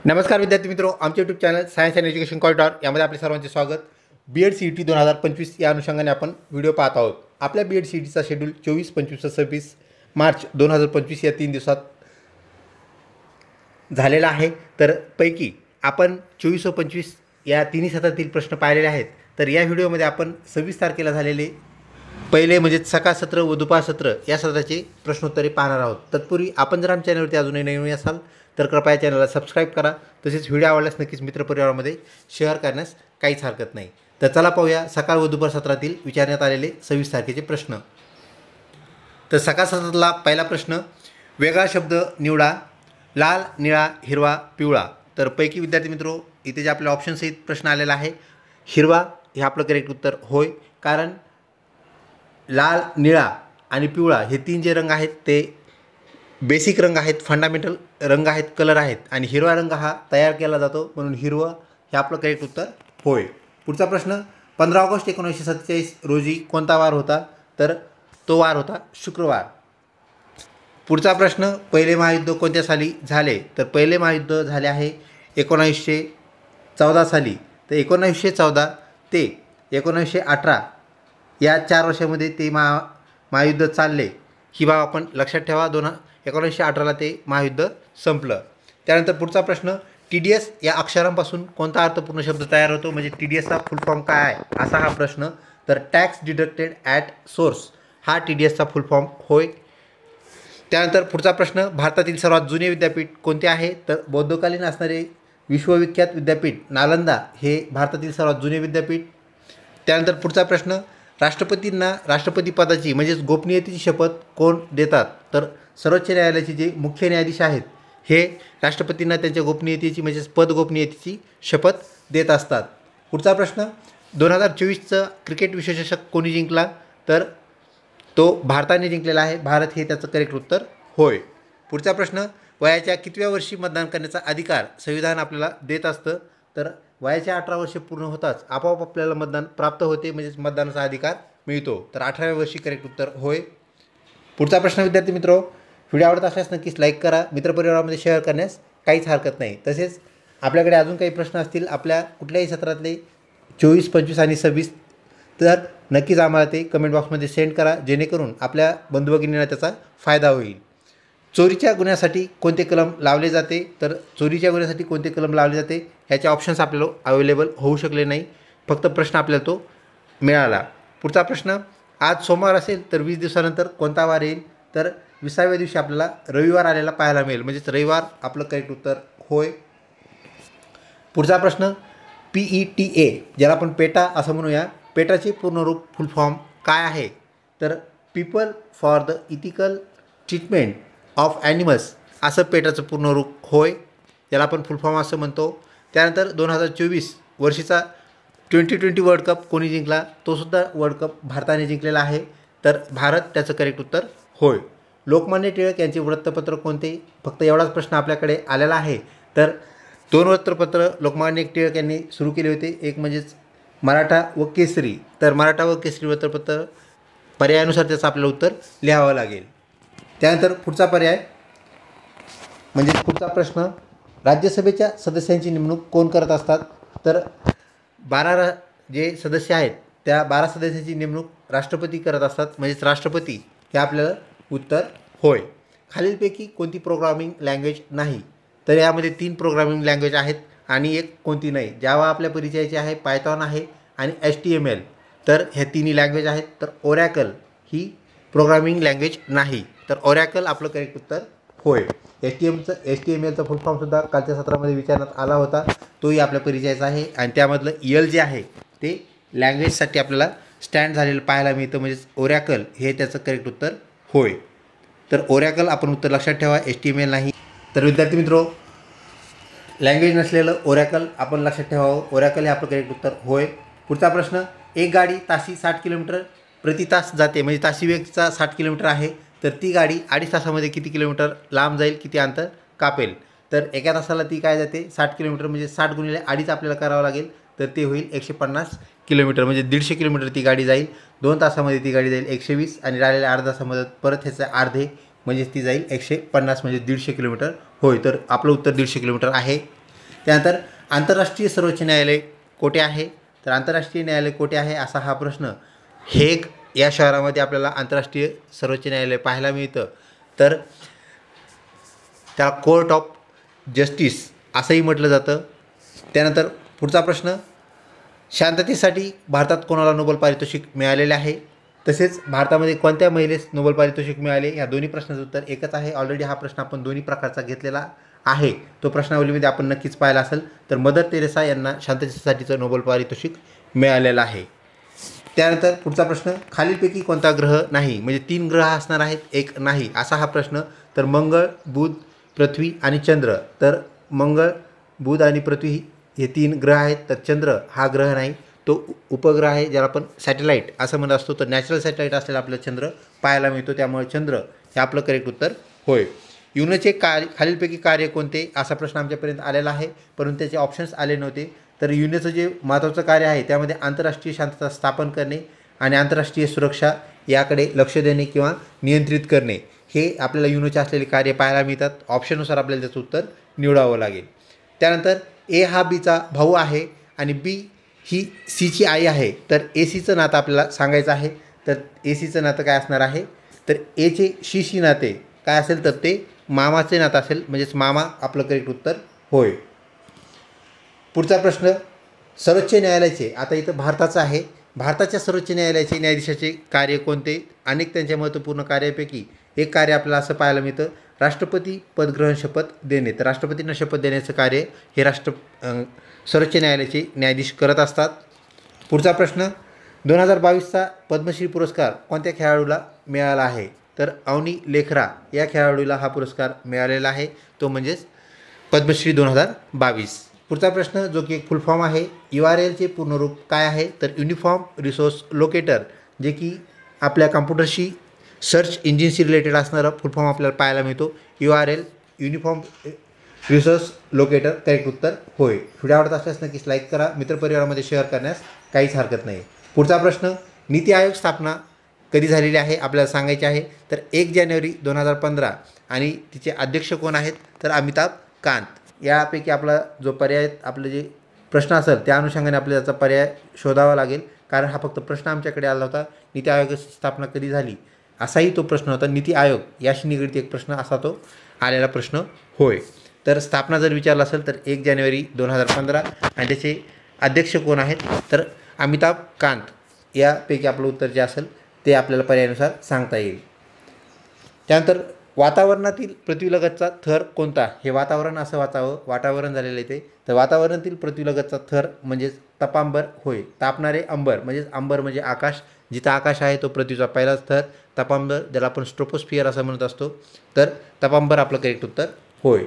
नमस्कार विद्यार्थी मित्रों, आमचे YouTube channel science and education corridor यामध्ये आपले सर्वांचे स्वागत। BEd CET 2025 या अनुषंगाने आपण व्हिडिओ पाहत आहोत। आपल्या BEd CETचा शेड्यूल 24, 25 व 26 मार्च 2025 या 3 दिवसात झालेला आहे। तर पैकी आपण 24 व 25 या तिन्ही सत्रातील प्रश्न पाहिलेले आहेत। तर या व्हिडिओमध्ये आपण 26 तारखेला झालेले पहिले म्हणजे सकाळ सत्र व दुपार सत्र या सत्राचे प्रश्नोत्तरे पाहणार आहोत। तत्पूर्वी आपण जर आमच्या चॅनलवरती अजूनही नवीन असाल तर कृपया चॅनलला सबस्क्राईब करा। तसेच व्हिडिओ आवडल्यास नक्कीच मित्रपरिवारामध्ये शेअर करण्यास काहीच हरकत नाही। तर चला पाहूया सकाळ व दुपार सत्रातील विचारण्यात आलेले 26 तारखेचे प्रश्न। तर सकाळ सत्रातला पहिला प्रश्न, वेगळा शब्द निवडा, लाल, निळा, हिरवा, पिवळा। तर पैकी विद्यार्थी मित्रो इथे जे आपल्या ऑप्शन सहित प्रश्न आलेला आहे, हिरवा हे आपलं करेक्ट उत्तर होय। कारण लाल, निळा आणि पिवळा हे तीन जे रंग आहेत ते बेसिक रंग आहेत, फंडामेंटल रंग आहेत, कलर आहेत आणि हिरवा रंग हा तयार केला जातो, म्हणून हिरवा हे आपलं करेक्ट उत्तर होय। पुढचा प्रश्न, 15 ऑगस्ट 1947 रोजी कोणता वार होता? तर तो वार होता शुक्रवार। पुढचा प्रश्न, पहिले महायुद्ध कोणत्या साली झाले? तर पहिले महायुद्ध झाले आहे 1914 साली। तर 1914 ते 1918 या 4 वर्षामध्ये ते महायुद्ध चालले ही बाब आपण लक्षात ठेवा। 1918ला ते महायुद्ध संपलं। त्यानंतर पुढचा प्रश्न, TDS या अक्षरांपासून कोणता अर्थपूर्ण शब्द तयार होतो? म्हणजे TDSचा फुल फॉर्म काय आहे असा हा प्रश्न। तर टॅक्स डिडक्टेड ॲट सोर्स हा TDSचा फुल फॉर्म होय। त्यानंतर पुढचा प्रश्न, भारतातील सर्वात जुने विद्यापीठ कोणते आहे? तर बौद्धकालीन असणारे विश्वविख्यात विद्यापीठ नालंदा हे भारतातील सर्वात जुने विद्यापीठ। त्यानंतर पुढचा प्रश्न, राष्ट्रपतींना राष्ट्रपती पदाची म्हणजेच गोपनीयतेची शपथ कोण देतात? तर सर्वोच्च न्यायालयाचे जे मुख्य न्यायाधीश आहेत हे राष्ट्रपतींना त्यांच्या गोपनीयतेची म्हणजेच पद गोपनीयतेची शपथ देत असतात। पुढचा प्रश्न, 2024चं क्रिकेट विश्वचषक कोणी जिंकला? तर तो भारताने जिंकलेला आहे। भारत हे त्याचं करेक्ट उत्तर होय। पुढचा प्रश्न, वयाच्या कितव्या वर्षी मतदान करण्याचा अधिकार संविधान आपल्याला देत असतं? तर वयाच्या 18 वर्षे पूर्ण होताच आपोआप आपल्याला मतदान प्राप्त होते, म्हणजेच मतदानाचा अधिकार मिळतो। तर 18व्या वर्षी करेक्ट उत्तर होय। पुढचा प्रश्न विद्यार्थी मित्रो, व्हिडिओ आवडत असल्यास नक्कीच लाईक करा, मित्रपरिवारामध्ये शेअर करण्यास काहीच हरकत नाही। तसेच आपल्याकडे अजून काही प्रश्न असतील आपल्या कुठल्याही सत्रातले 24, 25 आणि 26 तर नक्कीच आम्हाला ते कमेंट बॉक्समध्ये सेंड करा, जेणेकरून आपल्या बंधुभगिनींना त्याचा फायदा होईल। चोरीच्या गुन्ह्यासाठी कोणते कलम लावले जाते? तर चोरीच्या गुन्ह्यासाठी कोणते कलम लावले जाते ह्याचे ऑप्शन्स आपल्याला अवेलेबल होऊ शकले नाही, फक्त प्रश्न आपल्याला तो मिळाला। पुढचा प्रश्न, आज सोमवार असेल तर 20 दिवसानंतर कोणता वार येईल? तर 20व्या दिवशी आपल्याला रविवार आलेला पाहायला मिळेल, म्हणजेच रविवार आपलं करेक्ट उत्तर होय। पुढचा प्रश्न, PETA ज्याला आपण पेटा असं म्हणूया, पेटाचे पूर्ण रूप फुल फॉर्म काय आहे? तर people for the ethical treatment of animals असं पेटाचं पूर्ण रूप होय, याला आपण फुल फॉर्म असं म्हणतो। त्यानंतर 2024 वर्षीचा 2020 वर्ल्ड कप कोणी जिंकला? तो सुद्धा वर्ल्ड कप भारताने जिंकलेला आहे, तर भारत त्याचं करेक्ट उत्तर होय। लोकमान्य टिळक यांचे वृत्तपत्र कोणते? फक्त एवढाच प्रश्न आपल्याकडे आलेला आहे। तर 2 वृत्तपत्र लोकमान्य टिळक यांनी सुरू केले होते, एक म्हणजेच मराठा व केसरी। तर मराठा व केसरी वृत्तपत्र पर्यायानुसार त्याचं आपल्याला उत्तर लिहावं लागेल। त्यानंतर पुढचा पर्याय म्हणजे पुढचा प्रश्न, राज्यसभेच्या सदस्यांची नेमणूक कोण करत असतात? तर 12 जे सदस्य आहेत त्या 12 सदस्यांची नेमणूक राष्ट्रपती करत असतात, म्हणजेच राष्ट्रपती हे आपल्याला उत्तर होय। खालीलपैकी कोणती प्रोग्रामिंग लँग्वेज नाही? तर यामध्ये 3 प्रोग्रामिंग लँग्वेज आहेत आणि एक कोणती नाही। जावा आपल्या परिचयाची आहे, पायथॉन आहे आणि HTML। तर ह्या तिन्ही लँग्वेज आहेत। तर ओरॅकल ही प्रोग्रामिंग लँग्वेज नाही, तर ओरॅकल आपलं करेक्ट उत्तर होय। HTMLचा फुल फॉर्मसुद्धा कालच्या सत्रामध्ये विचारण्यात आला होता, तोही आपल्या परिचयाचा आहे आणि त्यामधलं EL जे आहे ते लँग्वेजसाठी आपल्याला स्टँड झालेलं पाहायला मिळतं, म्हणजेच ओरॅकल हे त्याचं करेक्ट उत्तर होय। तर ओरॅकल आपण उत्तर लक्षात ठेवा, HTML नाही। तर विद्यार्थी मित्रो, लँग्वेज नसलेलं ओरॅकल आपण लक्षात ठेवावं, ओरॅकल हे आपलं करेक्ट उत्तर होय। पुढचा प्रश्न, एक गाडी ताशी 60 किलोमीटर प्रति तास जाते, म्हणजे ताशी वेगचा 60 किलोमीटर आहे, तर ती गाडी 2.5 तासामध्ये किती किलोमीटर लांब जाईल, किती अंतर कापेल? तर एका तासाला ती काय जाते 60 किलोमीटर, म्हणजे 60 गुणिले 2.5 आपल्याला करावं लागेल, तर ते होईल 150 किलोमीटर, म्हणजे 150 किलोमीटर ती गाडी जाईल। 2 तासामध्ये ती गाडी जाईल 120 आणि राहिलेल्या अर्ध्या तासामध्ये परत ह्याचे अर्धे म्हणजे ती जाईल 150 म्हणजे 150 किलोमीटर होय। तर आपलं उत्तर 150 किलोमीटर आहे। त्यानंतर आंतरराष्ट्रीय सर्वोच्च न्यायालय कोठे आहे, तर आंतरराष्ट्रीय न्यायालय कोठे आहे असा हा प्रश्न हेग या शहरामध्ये आपल्याला आंतरराष्ट्रीय सर्वोच्च न्यायालय पाहायला मिळतं. तर त्याला कोर्ट ऑफ जस्टिस असंही म्हटलं जातं. त्यानंतर पुढचा प्रश्न, शांततेसाठी भारतात कोणाला नोबेल पारितोषिक मिळालेले आहे, तसेच भारतामध्ये कोणत्या महिलेस नोबेल पारितोषिक मिळाले, या दोन्ही प्रश्नाचं उत्तर एकच आहे. ऑलरेडी हा प्रश्न आपण दोन्ही प्रकारचा घेतलेला आहे, तो प्रश्नावलीमध्ये आपण नक्कीच पाहिला असेल. तर मदर तेरेसा यांना शांततेसाठीचं नोबेल पारितोषिक मिळालेलं आहे. त्यानंतर पुढचा प्रश्न, खालीलपैकी कोणता ग्रह नाही, म्हणजे 3 ग्रह असणार आहेत, एक नाही असा हा प्रश्न. तर मंगळ, बुध, पृथ्वी आणि चंद्र. तर मंगळ, बुध आणि पृथ्वी हे 3 ग्रह आहेत. तर चंद्र हा ग्रह नाही, तो उपग्रह आहे, ज्याला आपण सॅटेलाईट असं म्हणत असतो. तर नॅचरल सॅटेलाईट असलेला आपल्याला चंद्र पाहायला मिळतो, त्यामुळे चंद्र हे आपलं करेक्ट उत्तर होय. युनोचे खालीलपैकी कार्य कोणते असा प्रश्न आमच्यापर्यंत आलेला आहे, परंतु त्याचे ऑप्शन्स आले नव्हते. तर युनेचं जे महत्त्वाचं कार्य आहे त्यामध्ये आंतरराष्ट्रीय शांतता स्थापन करणे आणि आंतरराष्ट्रीय सुरक्षा याकडे लक्ष देणे किंवा नियंत्रित करणे हे आपल्याला युनोचे असलेले कार्य पाहायला मिळतात. ऑप्शननुसार आपल्याला त्याचं उत्तर निवडावं लागेल. त्यानंतर ए हा बीचा भाऊ आहे आणि बी ही सीची आई आहे. तर ए सीचं नातं आपल्याला सांगायचं आहे. तर ए सीचं नातं काय असणार आहे, तर एचे शीशी नाते काय असेल, तर ते मामाचे नातं असेल, म्हणजेच मामा आपलं करेक्ट उत्तर होय. पुढचा प्रश्न, सर्वोच्च न्यायालयाचे, आता इथं भारताचं आहे, भारताच्या सर्वोच्च न्यायालयाचे न्यायाधीशाचे कार्य कोणते, अनेक त्यांच्या महत्त्वपूर्ण कार्यापैकी एक कार्य आपल्याला असं पाहायला मिळतं, राष्ट्रपती पदग्रहण शपथ देणे. तर राष्ट्रपतींना शपथ देण्याचं कार्य हे सर्वोच्च न्यायालयाचे न्यायाधीश करत असतात. पुढचा प्रश्न, 2022चा पद्मश्री पुरस्कार कोणत्या खेळाडूला मिळाला आहे, तर अवनी लेखरा या खेळाडूला हा पुरस्कार मिळालेला आहे, तो म्हणजेच पद्मश्री 2022. पुढचा प्रश्न जो की एक फुल फॉर्म आहे, URLचे पूर्णरूप काय आहे, तर युनिफॉर्म रिसोर्स लोकेटर, जे की आपल्या कॉम्प्युटरशी सर्च इंजिनशी रिलेटेड असणारा फुल फॉर्म आपल्याला पाहायला मिळतो. URL uniform resource locator correct उत्तर होय. व्हिडिओ आवडत असल्यास नक्कीच लाईक करा, मित्रपरिवारामध्ये शेअर करण्यास काहीच हरकत नाही. पुढचा प्रश्न, नीती आयोग स्थापना कधी झालेली आहे आपल्याला सांगायचे आहे, तर 1 जानेवारी 2015 आणि तिचे अध्यक्ष कोण आहेत, तर अमिताभ कांत. यापैकी आपला जो पर्याय आपलं जे प्रश्न असेल त्या अनुषंगाने आपल्याला त्याचा पर्याय शोधावा लागेल, कारण हा फक्त प्रश्न आमच्याकडे आला होता, नीती आयोगाची स्थापना कधी झाली असाही तो प्रश्न होता. नीती आयोग याशी निगडीत एक प्रश्न असा तो आलेला प्रश्न होय. तर स्थापना जर विचारला असेल तर 1 जानेवारी 2015 आणि त्याचे अध्यक्ष कोण आहेत, तर अमिताभ कांत. यापैकी आपलं उत्तर जे असेल ते आपल्याला पर्यायानुसार सांगता येईल. त्यानंतर वातावरणातील पृथ्वीलगतचा थर कोणता, हे वातावरण असं वाचावं, वातावरण झालेलं आहे ते. तर वातावरणातील पृथ्वीलगतचा थर म्हणजेच तपांबर होय. तापणारे अंबर, म्हणजेच अंबर म्हणजे आकाश, जिथं आकाश आहे तो पृथ्वीचा पहिलाच थर. तपांबर ज्याला आपण स्ट्रोपोस्फिअर असं म्हणत असतो, तर तपांबर आपलं करेक्ट उत्तर होय.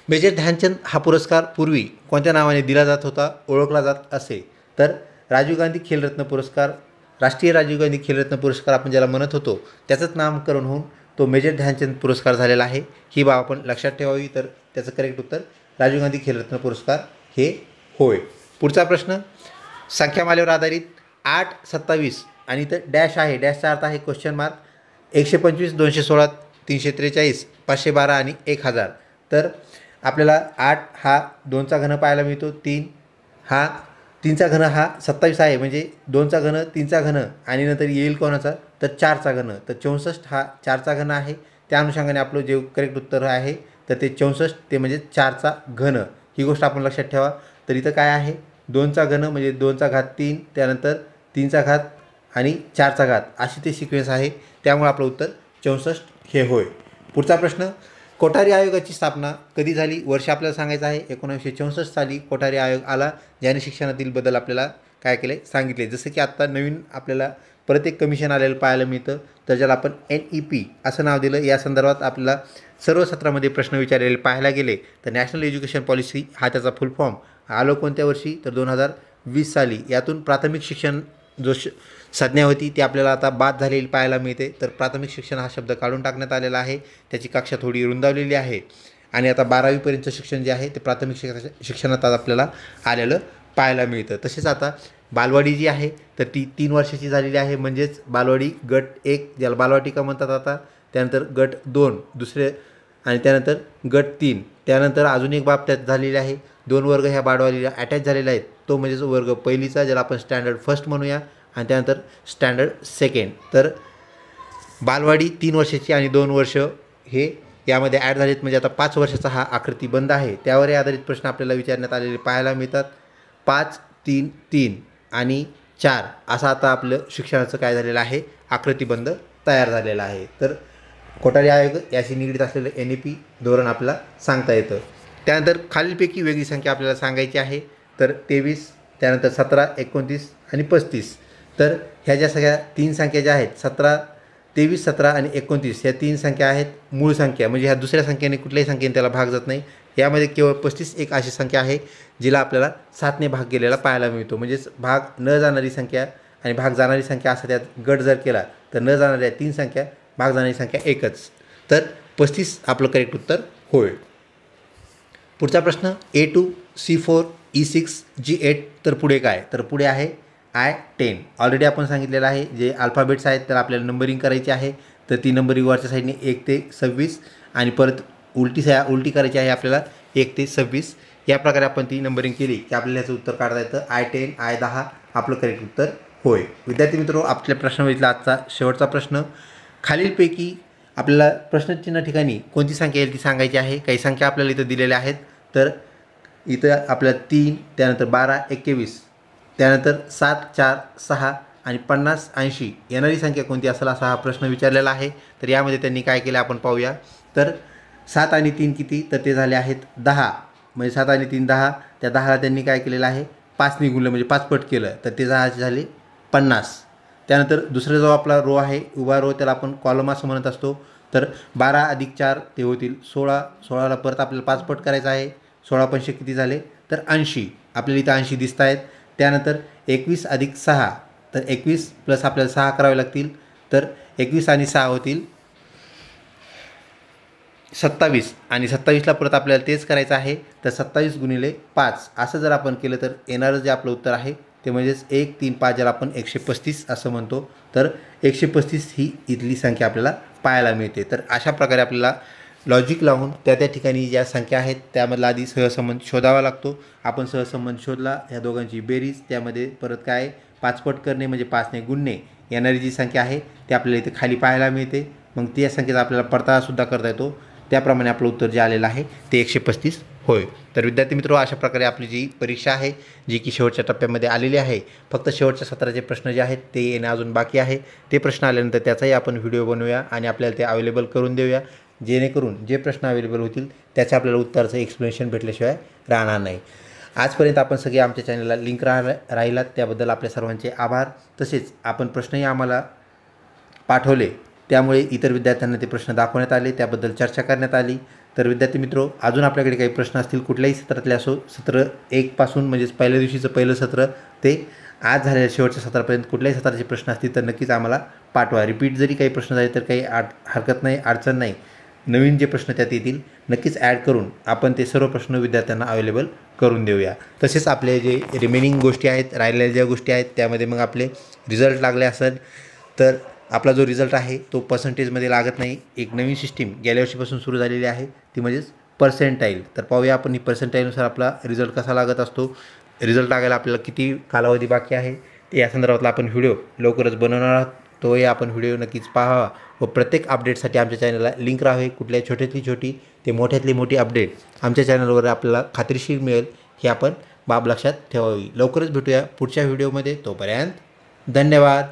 मेजर ध्यानचंद हा पुरस्कार पूर्वी कोणत्या नावाने दिला जात होता, ओळखला जात असे, तर राजीव गांधी खेलरत्न पुरस्कार, राष्ट्रीय राजीव गांधी खेलरत्न पुरस्कार आपण ज्याला म्हणत होतो त्याचंच नामकरण होऊन तो मेजर ध्यानचंद पुरस्कार झालेला आहे. ही बाब आपण लक्षात ठेवावी. तर त्याचं करेक्ट उत्तर राजीव गांधी खेलरत्न पुरस्कार हे होय. पुढचा प्रश्न, संख्यामालेवर आधारित 8, 27 आणि इथं डॅश आहे, डॅशचा अर्थ आहे क्वेश्चन मार्क, 125, 216, 343, 512 आणि 1000. तर आपल्याला 8 हा 2चा घन पाहायला मिळतो, 3 हा 3चा घन हा 27 आहे, म्हणजे 2चा घन 3चा घन आणि नंतर येईल कोणाचा, तर 4चा घन. तर 64 हा 4चा घन आहे. त्या अनुषंगाने आपलं जे करेक्ट उत्तर आहे तर ते 64 ते म्हणजे 4चा घन. ही गोष्ट आपण लक्षात ठेवा. तर इथं काय आहे, 2चा घन म्हणजे 2चा घात 3, त्यानंतर 3चा घात आणि 4चा घात अशी ते सिक्वेन्स आहे, त्यामुळे आपलं उत्तर 64 हे होय. पुढचा प्रश्न, कोठारी आयोगाची स्थापना कधी झाली, वर्ष आपल्याला सांगायचं आहे. 1964 साली कोठारी आयोग आला, ज्याने शिक्षणातील बदल आपल्याला काय केले सांगितले. जसं की आत्ता नवीन आपल्याला परत एक कमिशन आलेलं पाहायला मिळतं, तर ज्याला आपण NEP असं नाव दिलं. या संदर्भात आपल्याला सर्व सत्रामध्ये प्रश्न विचारलेले पाहायला गेले तर नॅशनल एज्युकेशन पॉलिसी हा त्याचा फुल फॉर्म आलो कोणत्या वर्षी, तर 2020 साली. यातून प्राथमिक शिक्षण जो संज्ञा होती ती आपल्याला आता बाद झालेली पाहायला मिळते. तर प्राथमिक शिक्षण हा शब्द काढून टाकण्यात आलेला आहे, त्याची कक्षा थोडी रुंदावलेली आहे आणि आता 12वीपर्यंतचं शिक्षण जे आहे ते प्राथमिक शिक्षणात आज आपल्याला आलेलं पाहायला मिळतं. तसेच आता बालवाडी जी आहे तर ती 3 वर्षाची झालेली आहे, म्हणजेच बालवाडी गट 1 ज्याला बालवाटिका म्हणतात आता, त्यानंतर गट 2 दुसरे आणि त्यानंतर गट 3, त्यानंतर अजून एक बाब त्यात झालेली आहे. 2 वर्ग ह्या बाडवालीला अटॅच झालेला आहे, तो म्हणजेच वर्ग पहिलीचा, ज्याला आपण स्टँडर्ड फर्स्ट म्हणूया, आणि त्यानंतर स्टँडर्ड सेकंड. तर बालवाडी 3 वर्षाची आणि 2 वर्ष हे यामध्ये ॲड झालेत, म्हणजे आता 5 वर्षाचा हा आकृती बंद आहे. त्यावर आधारित प्रश्न आपल्याला विचारण्यात आलेले पाहायला मिळतात. 5, 3, 3 आणि 4 असं आता आपलं शिक्षणाचं काय झालेलं आहे, आकृतीबंध तयार झालेला आहे. तर कोठारी आयोग याशी निगडीत असलेलं NEP धोरण आपल्याला सांगता येतं. त्यानंतर खालीलपैकी वेगळी संख्या आपल्याला सांगायची आहे. तर 23, त्यानंतर 17, 29 आणि 35. तर ह्या ज्या सगळ्या 3 संख्या ज्या आहेत, 23, 17 आणि 29 ह्या 3 संख्या आहेत मूळ संख्या, म्हणजे ह्या दुसऱ्या संख्येने कुठल्याही संख्येने त्याला भाग जात नाही. यामध्ये केवळ 35 एक अशी संख्या आहे जिला आपल्याला 7ने भाग गेलेला पाहायला मिळतो. म्हणजेच भाग न जाणारी संख्या आणि भाग जाणारी संख्या असा त्यात गट जर केला तर न जाणाऱ्या 3 संख्या, भाग जाणारी संख्या एकच. तर 35 आपलं करेक्ट उत्तर होय. पुढचा प्रश्न A2, C4, E6, G8. तर पुढे काय, तर पुढे आहे I10. ऑलरेडी आपण सांगितलेलं आहे, जे अल्फाबेट्स आहेत तर आपल्याला नंबरिंग करायची आहे. तर ती नंबरिंग वरच्या साईडने 1 ते 26 आणि परत उलटी करायची आहे आपल्याला 1 ते 26. या प्रकारे आपण ती नंबरिंग केली की आपल्याला याचं उत्तर काढता येतं. I10, I10 आपलं करेक्ट उत्तर होय. विद्यार्थी मित्रो, आपल्या प्रश्नावलीतला आजचा शेवटचा प्रश्न. खालीलपैकी आपल्याला प्रश्नचिन्ह ठिकाणी कोणती संख्या येईल ती सांगायची आहे. काही संख्या आपल्याला इथं दिलेल्या आहेत. तर इथं आपल्याला 3, त्यानंतर 12, 21, त्यानंतर 7, 4, 6 आणि 50, 80 येणारी संख्या कोणती असेल असा हा प्रश्न विचारलेला आहे. तर यामध्ये त्यांनी काय केलं आपण पाहूया. तर 7 आणि 3 किती, तर ते झाले आहेत 10. म्हणजे 7 आणि 3 10. त्या 10ला त्यांनी काय केलेलं आहे, 5ने गुणलं, म्हणजे 5 पट केलं, तर ते झाले 50. त्यानंतर दुसरा जो आपला रो आहे, उभा रो, त्याला आपण कॉलम असं म्हणत असतो. तर 12 अधिक 4 ते होतील 16. 16ला परत आपल्याला 5 पट करायचा आहे. 16 पंचे किती झाले, तर 80. आपल्याला इथं 80 दिसत आहेत. त्यानंतर 21 अधिक 6, तर 21 प्लस आपल्याला 6 करावे लागतील. तर 21 आणि 6 होतील 27 आणि 27ला परत आपल्याला तेच करायचं आहे. तर 27 गुणिले 5 असं जर आपण केलं तर येणारं जे आपलं उत्तर आहे ते म्हणजेच 1, 3, 5 ज्याला आपण 135 असं म्हणतो. तर 135 ही इथली संख्या आपल्याला पाहायला मिळते. तर अशा प्रकारे आपल्याला लॉजिक लावून त्या ठिकाणी ज्या संख्या आहेत त्यामधला आधी सहसंबंध शोधावा लागतो. आपण सहसंबंध शोधला, ह्या दोघांची बेरीज, त्यामध्ये परत काय 5 पट करणे म्हणजे 5ने गुणणे, येणारी जी संख्या आहे ती आपल्याला इथे खाली पाहायला मिळते. मग त्या संख्येचा आपल्याला पडताळासुद्धा करता येतो. त्याप्रमाणे आपलं उत्तर जे आलेलं आहे ते 135 होय. तर विद्यार्थी मित्रो, अशा प्रकारे आपली जी परीक्षा आहे जी की शेवटच्या टप्प्यामध्ये आलेली आहे, फक्त शेवटच्या सत्राचे प्रश्न जे आहेत ते येणे अजून बाकी आहे. ते प्रश्न आल्यानंतर त्याचाही आपण व्हिडिओ बनवूया आणि आपल्याला ते अवेलेबल करून देऊया, जेणेकरून जे प्रश्न अवेलेबल होतील त्याचे आपल्याला उत्तराचं एक्सप्लेनेशन भेटल्याशिवाय राहणार नाही. आजपर्यंत आपण सगळे आमच्या चॅनलला लिंक राहिलात त्याबद्दल आपल्या सर्वांचे आभार. तसेच आपण प्रश्नही आम्हाला पाठवले, त्यामुळे इतर विद्यार्थ्यांना ते प्रश्न दाखवण्यात आले, त्याबद्दल चर्चा करण्यात आली. तर विद्यार्थी मित्रो, अजून आपल्याकडे काही प्रश्न असतील कुठल्याही सत्रातले असो, सत्र 1 पासून म्हणजेच पहिल्या दिवशीचं पहिलं सत्र ते आज झालेल्या शेवटच्या सत्रापर्यंत कुठल्याही सत्राचे प्रश्न असतील तर नक्कीच आम्हाला पाठवा. रिपीट जरी काही प्रश्न झाले तर काही हरकत नाही, अडचण नाही. नवीन जे प्रश्न त्यात येतील नक्कीच ॲड करून आपण ते सर्व प्रश्न विद्यार्थ्यांना अवेलेबल करून देऊया. तसेच आपले जे रिमेनिंग गोष्टी आहेत, राहिलेल्या ज्या गोष्टी आहेत, त्यामध्ये मग आपले रिझल्ट लागले असेल तर आपला जो रिझल्ट आहे तो पर्सेंटेजमध्ये लागत नाही. एक नवीन सिस्टीम गेल्या वर्षीपासून सुरू झालेली आहे, ती म्हणजेच पर्सेंटाईल. तर पाहूया आपण ही पर्सेंटाईलनुसार आपला रिझल्ट कसा लागत असतो, रिझल्ट लागायला आपल्याला किती कालावधी बाकी आहे, ते या संदर्भातला आपण व्हिडिओ लवकरच बनवणार आहोत. तोही आपण व्हिडिओ नक्कीच पाहावा व प्रत्येक अपडेटसाठी आमच्या चॅनलला लिंक राहावे. कुठल्याही छोट्यातली छोटी ते मोठ्यातली मोठी अपडेट आमच्या चॅनलवर आपल्याला खात्रीशीर मिळेल, ही आपण बाब लक्षात ठेवावी. लवकरच भेटूया पुढच्या व्हिडिओमध्ये. तोपर्यंत धन्यवाद.